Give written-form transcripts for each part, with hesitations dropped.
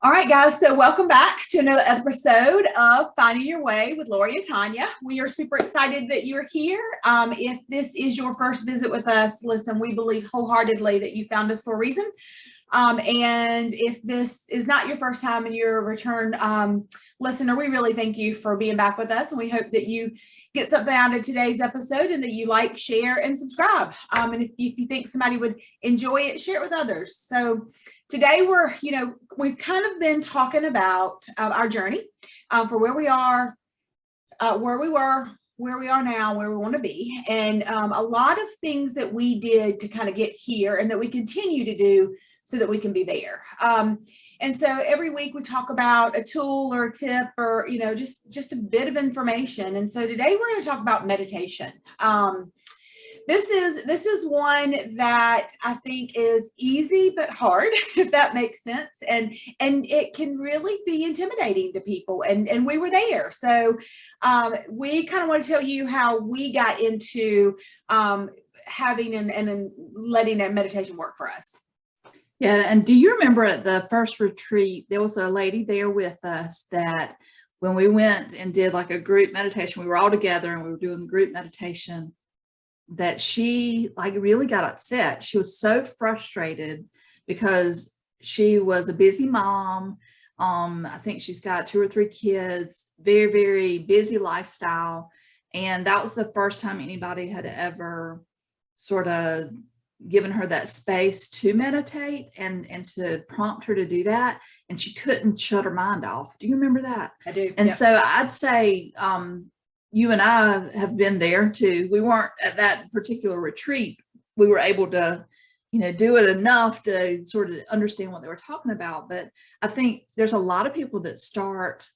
All right, guys. So welcome back to another episode of Finding Your Way with Lori Tonya. We are super excited that you're here. If this is your first visit with us, listen, we believe wholeheartedly that you found us for a reason. And if this is not your first time and you're a return listener, we really thank you for being back with us. And we hope that you get something out of today's episode and that you like, share, and subscribe. And if you think somebody would enjoy it, share it with others. So today we've kind of been talking about our journey for where we are, where we were, where we are now, where we want to be, and a lot of things that we did to kind of get here and that we continue to do so that we can be there. And so every week we talk about a tool or a tip or, just a bit of information. And so today we're going to talk about meditation. This is one that I think is easy but hard, if that makes sense, and it can really be intimidating to people. And we were there, so we kind of want to tell you how we got into having and letting that meditation work for us. Yeah, and do you remember at the first retreat, there was a lady there with us that when we went and did like a group meditation, we were all together and we were doing the group meditation, that she really got upset. She was so frustrated because she was a busy mom. I think she's got 2 or 3 kids, very, very busy lifestyle. And that was the first time anybody had ever sort of given her that space to meditate and to prompt her to do that. And she couldn't shut her mind off. Do you remember that? I do. And yep. So I'd say, you and I have been there too. We weren't at that particular retreat. We were able to, do it enough to sort of understand what they were talking about. But I think there's a lot of people that start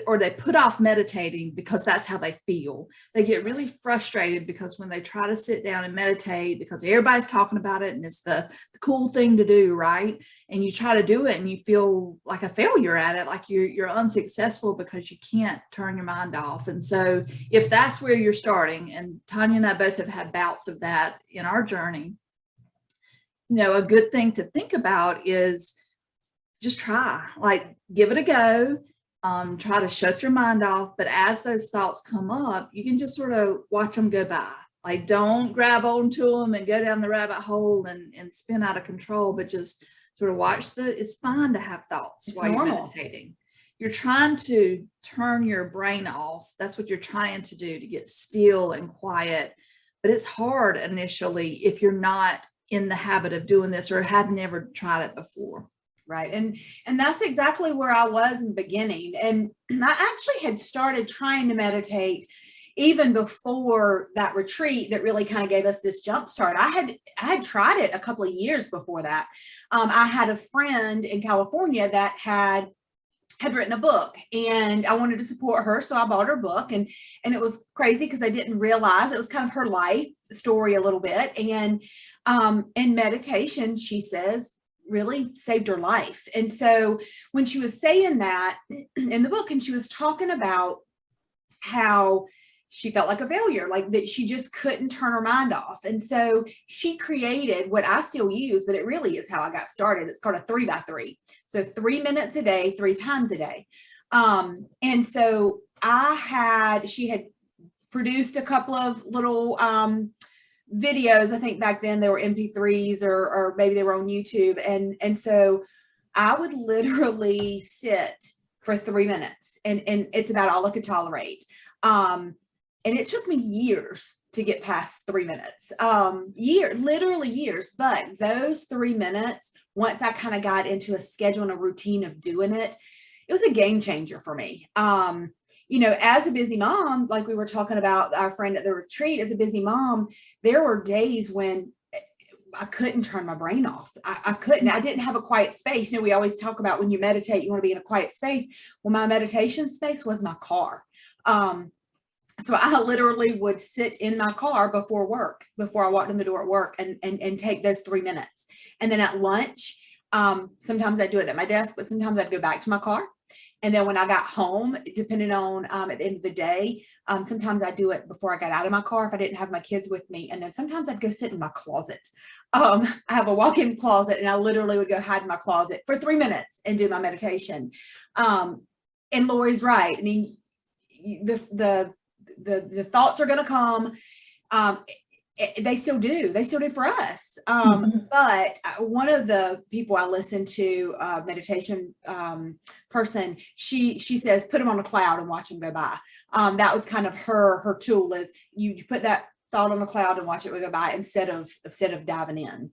or they put off meditating because that's how they feel. They get really frustrated because when they try to sit down and meditate, because everybody's talking about it and it's the cool thing to do, right? And you try to do it and you feel like a failure at it, like you're unsuccessful because you can't turn your mind off. And so if that's where you're starting, and Tanya and I both have had bouts of that in our journey, a good thing to think about is just try, give it a go. Try to shut your mind off. But as those thoughts come up, you can just sort of watch them go by. Don't grab onto them and go down the rabbit hole and spin out of control, but just sort of watch it's fine to have thoughts while you're meditating. You're trying to turn your brain off. That's what you're trying to do, to get still and quiet. But it's hard initially if you're not in the habit of doing this or have never tried it before. Right. And that's exactly where I was in the beginning. And I actually had started trying to meditate even before that retreat that really kind of gave us this jump start. I had tried it a couple of years before that. I had a friend in California that had written a book and I wanted to support her. So I bought her book and it was crazy because I didn't realize it was kind of her life story a little bit. And in meditation, she says, really saved her life. And so when she was saying that in the book, and she was talking about how she felt like a failure, like that she just couldn't turn her mind off. And so she created what I still use, but it really is how I got started. It's called a 3x3. So 3 minutes a day, 3 times a day. And so she had produced a couple of little, videos. I think back then they were MP3s or maybe they were on YouTube. And so I would literally sit for 3 minutes and it's about all I could tolerate. And it took me years to get past 3 minutes, literally years. But those 3 minutes, once I kind of got into a schedule and a routine of doing it, it was a game changer for me. As a busy mom, like we were talking about our friend at the retreat, as a busy mom, there were days when I couldn't turn my brain off. I couldn't. I didn't have a quiet space. We always talk about when you meditate, you want to be in a quiet space. Well, my meditation space was my car. So I literally would sit in my car before I walked in the door at work and take those 3 minutes. And then at lunch, sometimes I'd do it at my desk, but sometimes I'd go back to my car And then when I got home, depending on at the end of the day, sometimes I do it before I got out of my car if I didn't have my kids with me. And then sometimes I'd go sit in my closet. I have a walk-in closet, and I literally would go hide in my closet for 3 minutes and do my meditation. And Lori's right. I mean, the thoughts are going to come. They still do for us. But one of the people I listen to, meditation person, she says, put them on a cloud and watch them go by. That was kind of her tool, is you put that thought on a cloud and watch it go by instead of diving in.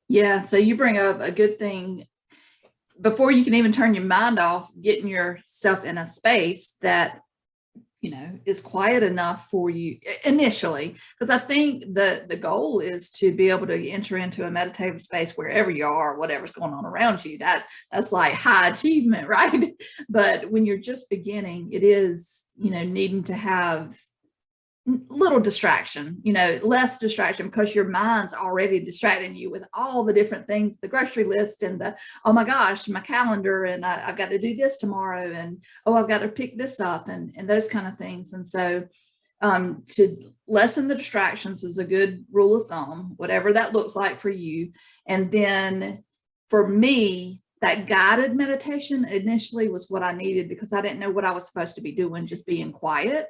Yeah. So you bring up a good thing. Before you can even turn your mind off, getting yourself in a space that, is quiet enough for you initially, because I think the goal is to be able to enter into a meditative space wherever you are, whatever's going on around you. That's like high achievement, right? But when you're just beginning, it is, needing to have little distraction, less distraction, because your mind's already distracting you with all the different things, the grocery list and oh my gosh, my calendar, and I've got to do this tomorrow, and I've got to pick this up, and those kind of things. And so to lessen the distractions is a good rule of thumb, whatever that looks like for you. And then for me, that guided meditation initially was what I needed, because I didn't know what I was supposed to be doing, just being quiet.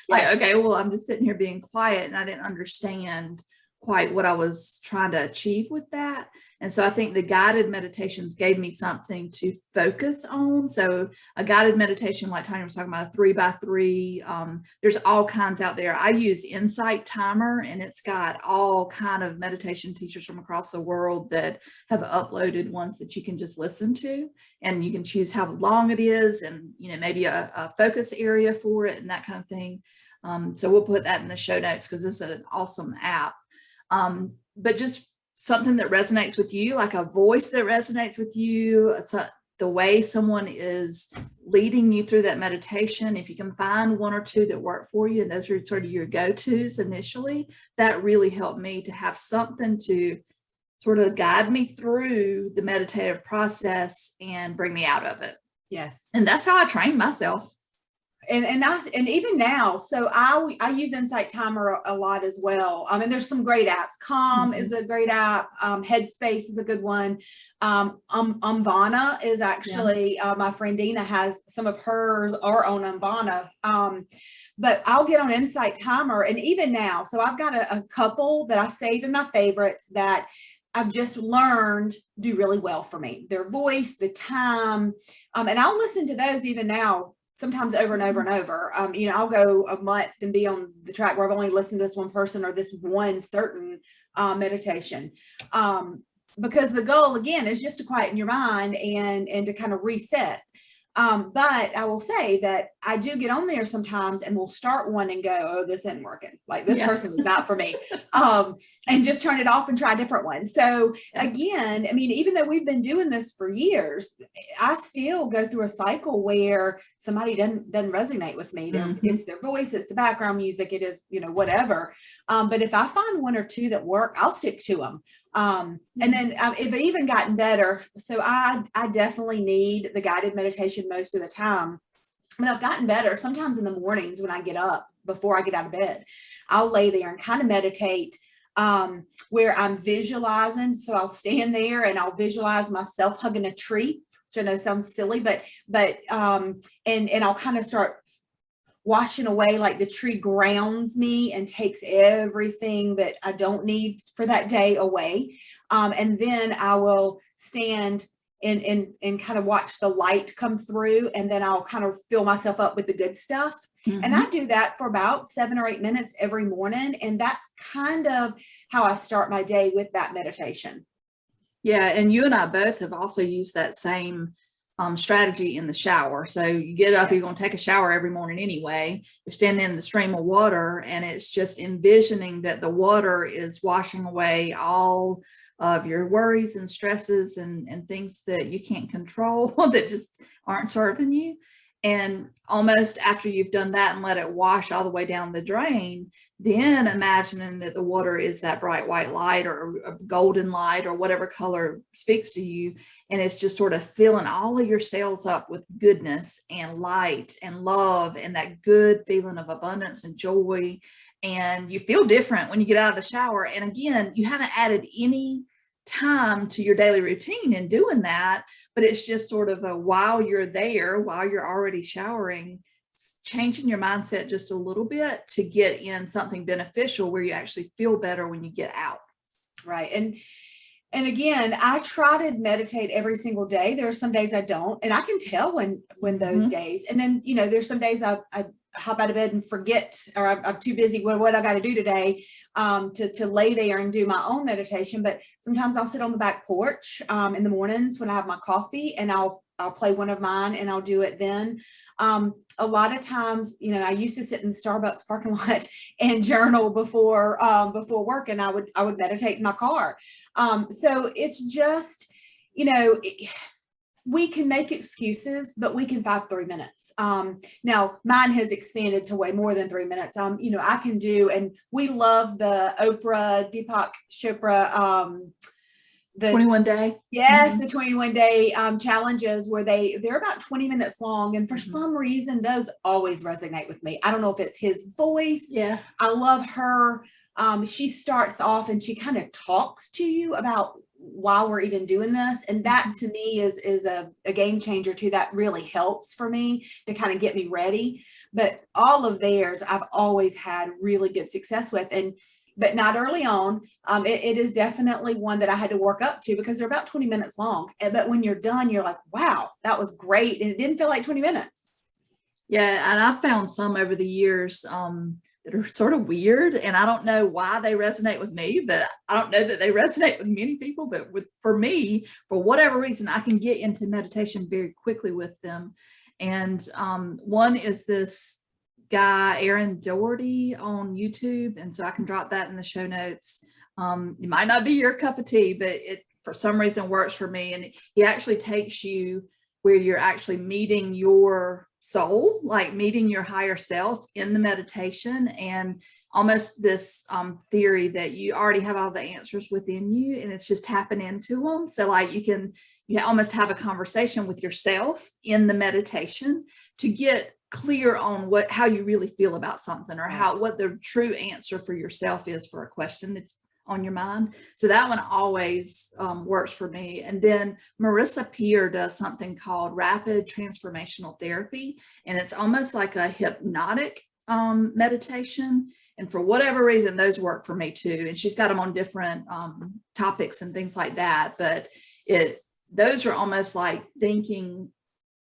Like, okay, well, I'm just sitting here being quiet, and I didn't understand quite what I was trying to achieve with that. And so I think the guided meditations gave me something to focus on. So a guided meditation, like Tonya was talking about, a 3x3, there's all kinds out there. I use Insight Timer, and it's got all kind of meditation teachers from across the world that have uploaded ones that you can just listen to, and you can choose how long it is, and maybe a focus area for it and that kind of thing. So we'll put that in the show notes, because this is an awesome app. But just something that resonates with you, like a voice that resonates with you, the way someone is leading you through that meditation. If you can find one or two that work for you, and those are sort of your go-tos initially, that really helped me to have something to sort of guide me through the meditative process and bring me out of it. Yes. And that's how I trained myself. And even now, so I use Insight Timer a lot as well. And there's some great apps. Calm is a great app. Headspace is a good one. Omvana is actually, my friend Dina has some of hers are on Omvana. But I'll get on Insight Timer, and even now, so I've got a couple that I save in my favorites that I've just learned do really well for me. Their voice, the time, and I'll listen to those even now, sometimes over and over and over. I'll go a month and be on the track where I've only listened to this one person or this one certain meditation. Because the goal, again, is just to quieten your mind and to kind of reset. But I will say that I do get on there sometimes and we'll start one and go, oh, this isn't working. Like, this person is not for me. And just turn it off and try a different one. So again, I mean, even though we've been doing this for years, I still go through a cycle where somebody doesn't resonate with me. It's their voice, it's the background music, it is, whatever. But if I find one or two that work, I'll stick to them. And then if I've even gotten better. So I definitely need the guided meditation most of the time. But I've gotten better. Sometimes in the mornings when I get up, before I get out of bed, I'll lay there and kind of meditate, where I'm visualizing. So I'll stand there and I'll visualize myself hugging a tree, which I know sounds silly, but and I'll kind of start washing away, like the tree grounds me and takes everything that I don't need for that day away. And then I will stand and kind of watch the light come through, and then I'll kind of fill myself up with the good stuff. And I do that for about 7 or 8 minutes every morning. And that's kind of how I start my day with that meditation. Yeah. And you and I both have also used that same strategy in the shower. So you get up, you're going to take a shower every morning anyway. You're standing in the stream of water, and it's just envisioning that the water is washing away all of your worries and stresses and things that you can't control that just aren't serving you. And almost after you've done that and let it wash all the way down the drain, then imagining that the water is that bright white light or a golden light or whatever color speaks to you. And it's just sort of filling all of your cells up with goodness and light and love and that good feeling of abundance and joy. And you feel different when you get out of the shower. And again, you haven't added any time to your daily routine in doing that, but it's just sort of a while you're there, while you're already showering, changing your mindset just a little bit to get in something beneficial where you actually feel better when you get out. Right. And again, I try to meditate every single day. There are some days I don't, and I can tell when those days, and then, there's some days I hop out of bed and forget, or I'm too busy with what I got to do today to lay there and do my own meditation. But sometimes I'll sit on the back porch in the mornings when I have my coffee, and I'll play one of mine and I'll do it then. A lot of times, I used to sit in the Starbucks parking lot and journal before work, and I would meditate in my car. So it's just, we can make excuses, but we can 3 minutes. Now mine has expanded to way more than 3 minutes. I can do, and we love the Oprah, Deepak, Chopra, the 21 day. Yes. The 21 day challenges where they're about 20 minutes long. And for some reason, those always resonate with me. I don't know if it's his voice. Yeah. I love her. She starts off and she kind of talks to you about why we're even doing this. And that to me is a game changer too. That really helps for me to kind of get me ready. But all of theirs, I've always had really good success with. But not early on. It is definitely one that I had to work up to because they're about 20 minutes long. But when you're done, you're like, wow, that was great. And it didn't feel like 20 minutes. Yeah. And I've found some over the years that are sort of weird. And I don't know why they resonate with me, but I don't know that they resonate with many people. But for me, for whatever reason, I can get into meditation very quickly with them. And one is this guy, Doughty on YouTube. And so I can drop that in the show notes. It might not be your cup of tea, but it for some reason works for me. And he actually takes you where you're actually meeting your soul, like meeting your higher self in the meditation, and almost this theory that you already have all the answers within you and it's just tapping into them. So like you almost have a conversation with yourself in the meditation to get clear on how you really feel about something, or what the true answer for yourself is for a question that's on your mind. So that one always works for me. And then Marisa does something called rapid transformational therapy, and it's almost like a hypnotic meditation. And for whatever reason, those work for me too. And she's got them on different topics and things like that. But those are almost like thinking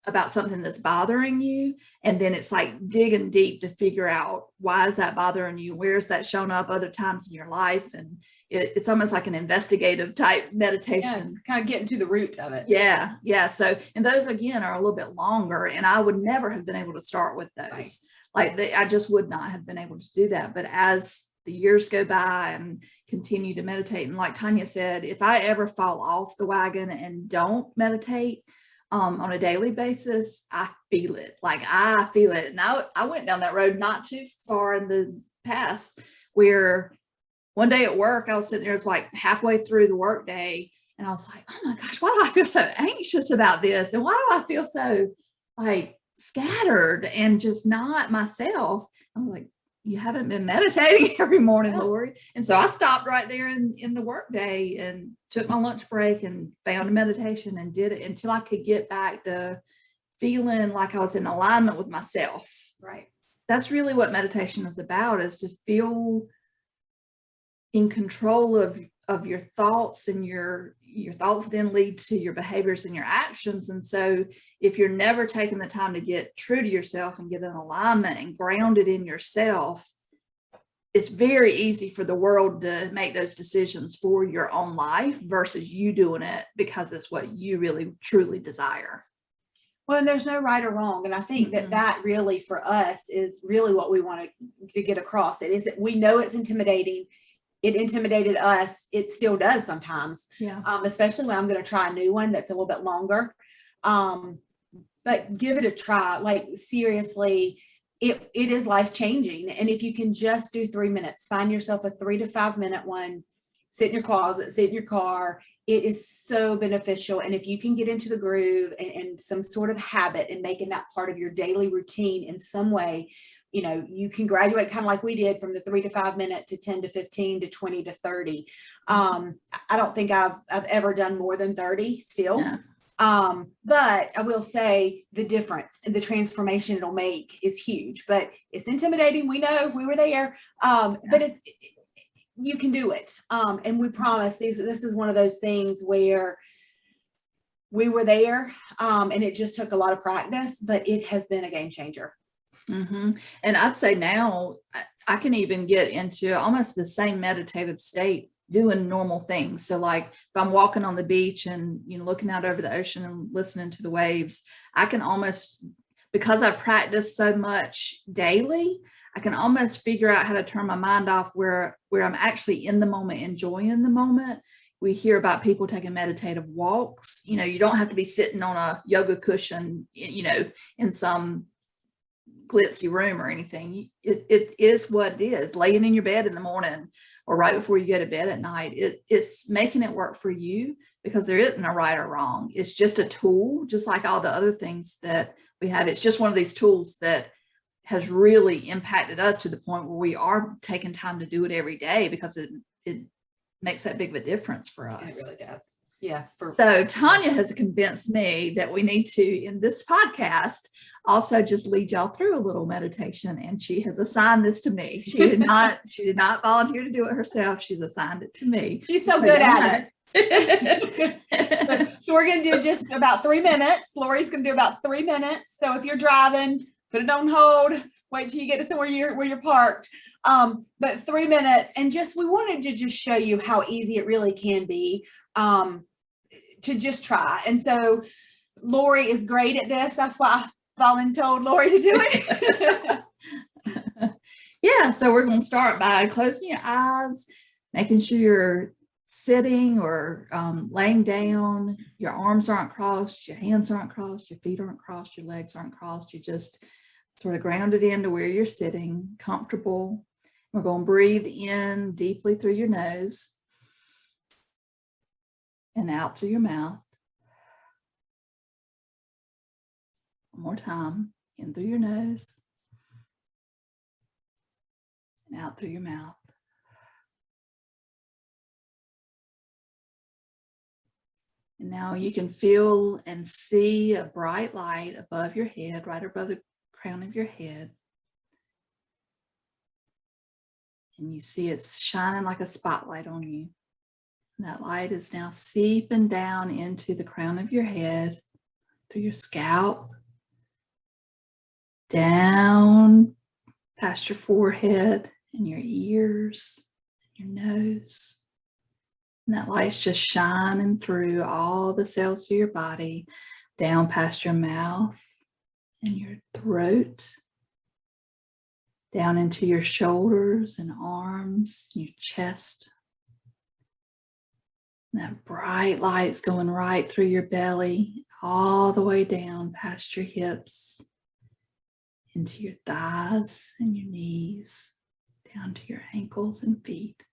about something that's bothering you, and then it's like digging deep to figure out why is that bothering you, where's that shown up other times in your life, and it's almost like an investigative type meditation. Kind of getting to the root of it. Yeah. So, and those again are a little bit longer, and I would never have been able to start with those. I just would not have been able to do that. But as the years go by and continue to meditate, and like Tanya said, if I ever fall off the wagon and don't meditate on a daily basis, I feel it. And I went down that road not too far in the past, where one day at work, I was sitting there, it's like halfway through the work day, and I was like, oh my gosh, why do I feel so anxious about this? And why do I feel so like scattered and just not myself? I'm like, you haven't been meditating every morning, Lori. And so I stopped right there in the work day and took my lunch break and found a meditation and did it until I could get back to feeling like I was in alignment with myself. Right. That's really what meditation is about, is to feel in control of your thoughts, and your thoughts then lead to your behaviors and your actions. And so if you're never taking the time to get true to yourself and get in alignment and grounded in yourself, it's very easy for the world to make those decisions for your own life versus you doing it because it's what you really truly desire. Well, and there's no right or wrong. And I think that really for us is really what we want to get across. It is that we know it's intimidating. It intimidated us. It still does sometimes, especially when I'm going to try a new one that's a little bit longer. but give it a try. Like seriously, it is life changing. And if you can just do 3 minutes, find yourself a 3 to 5 minute one, sit in your closet, sit in your car. It is so beneficial. And if you can get into the groove and some sort of habit and making that part of your daily routine in some way, you know, you can graduate kind of like we did from the 3 to 5 minute to 10 to 15 to 20 to 30. I don't think I've ever done more than 30 still. Yeah. But I will say the difference and the transformation it'll make is huge, but it's intimidating. We know, we were there. But you can do it. And we promise this is one of those things where we were there, and it just took a lot of practice, but it has been a game changer. Mm-hmm. And I'd say now I can even get into almost the same meditative state doing normal things. So like if I'm walking on the beach and, you know, looking out over the ocean and listening to the waves, I can almost, because I practice so much daily, I can almost figure out how to turn my mind off where I'm actually in the moment, enjoying the moment. We hear about people taking meditative walks. You know, you don't have to be sitting on a yoga cushion, you know, in some glitzy room or anything. It is what it is. Laying in your bed in the morning or right before you go to bed at night, it's making it work for you, because there isn't a right or wrong. It's just a tool, just like all the other things that we have. It's just one of these tools that has really impacted us to the point where we are taking time to do it every day, because it makes that big of a difference for us. It really does. Yeah. So Tonya has convinced me that we need to, in this podcast, also just lead y'all through a little meditation. And she has assigned this to me. She did not volunteer to do it herself. She's assigned it to me. She's so good at it. So we're going to do just about 3 minutes. Lori's going to do about 3 minutes. So if you're driving, put it on hold, wait till you get to somewhere where you're parked. But 3 minutes, and we wanted to just show you how easy it really can be, to just try. And so Lori is great at this. That's why I volunteered Lori to do it. Yeah. So we're going to start by closing your eyes, making sure you're sitting or laying down. Your arms aren't crossed, your hands aren't crossed, your feet aren't crossed, your legs aren't crossed. You're just sort of grounded into where you're sitting, comfortable. We're going to breathe in deeply through your nose and out through your mouth. One more time, in through your nose and out through your mouth. And now you can feel and see a bright light above your head, right above the crown of your head. And you see it's shining like a spotlight on you. And that light is now seeping down into the crown of your head, through your scalp, down past your forehead and your ears, your nose. And that light's just shining through all the cells of your body, down past your mouth and your throat, down into your shoulders and arms, your chest. And that bright light's going right through your belly, all the way down past your hips, into your thighs and your knees, down to your ankles and feet.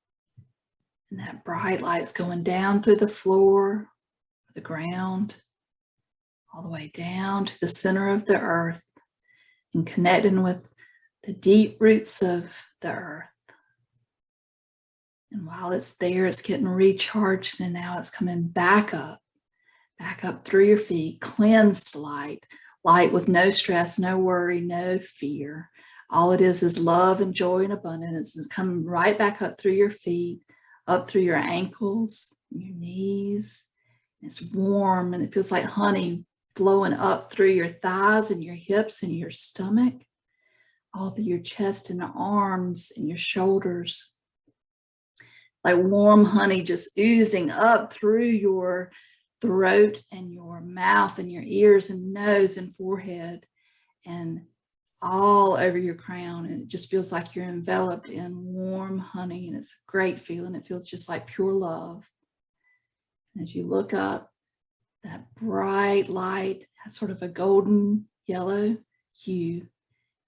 And that bright light's going down through the floor, the ground, all the way down to the center of the earth, and connecting with the deep roots of the earth. And while it's there, it's getting recharged, and now it's coming back up through your feet, cleansed light with no stress, no worry, no fear. All it is love and joy and abundance. It's coming right back up through your feet, up through your ankles, your knees. It's warm, and it feels like honey flowing up through your thighs and your hips and your stomach, all through your chest and arms and your shoulders. Like warm honey just oozing up through your throat and your mouth and your ears and nose and forehead and all over your crown. And it just feels like you're enveloped in warm honey, and it's a great feeling. It feels just like pure love. And as you look up, that bright light, has sort of a golden yellow hue,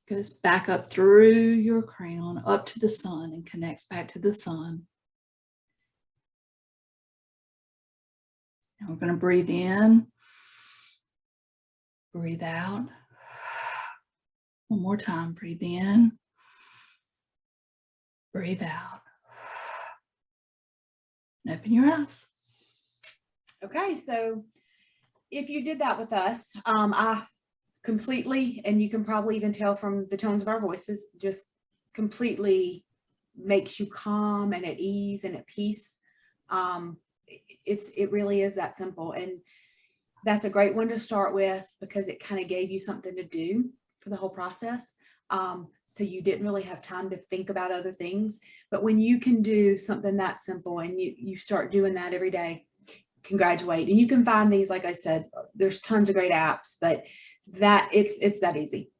goes back up through your crown, up to the sun, and connects back to the sun. And we're going to breathe in, breathe out. One more time, breathe in, breathe out. And open your eyes. Okay, so if you did that with us, I completely, and you can probably even tell from the tones of our voices, just completely makes you calm and at ease and at peace. It really is that simple. And that's a great one to start with because it kind of gave you something to do for the whole process. So you didn't really have time to think about other things. But when you can do something that simple and you start doing that every day, congratulate. And you can find these, like I said, there's tons of great apps, but that it's that easy.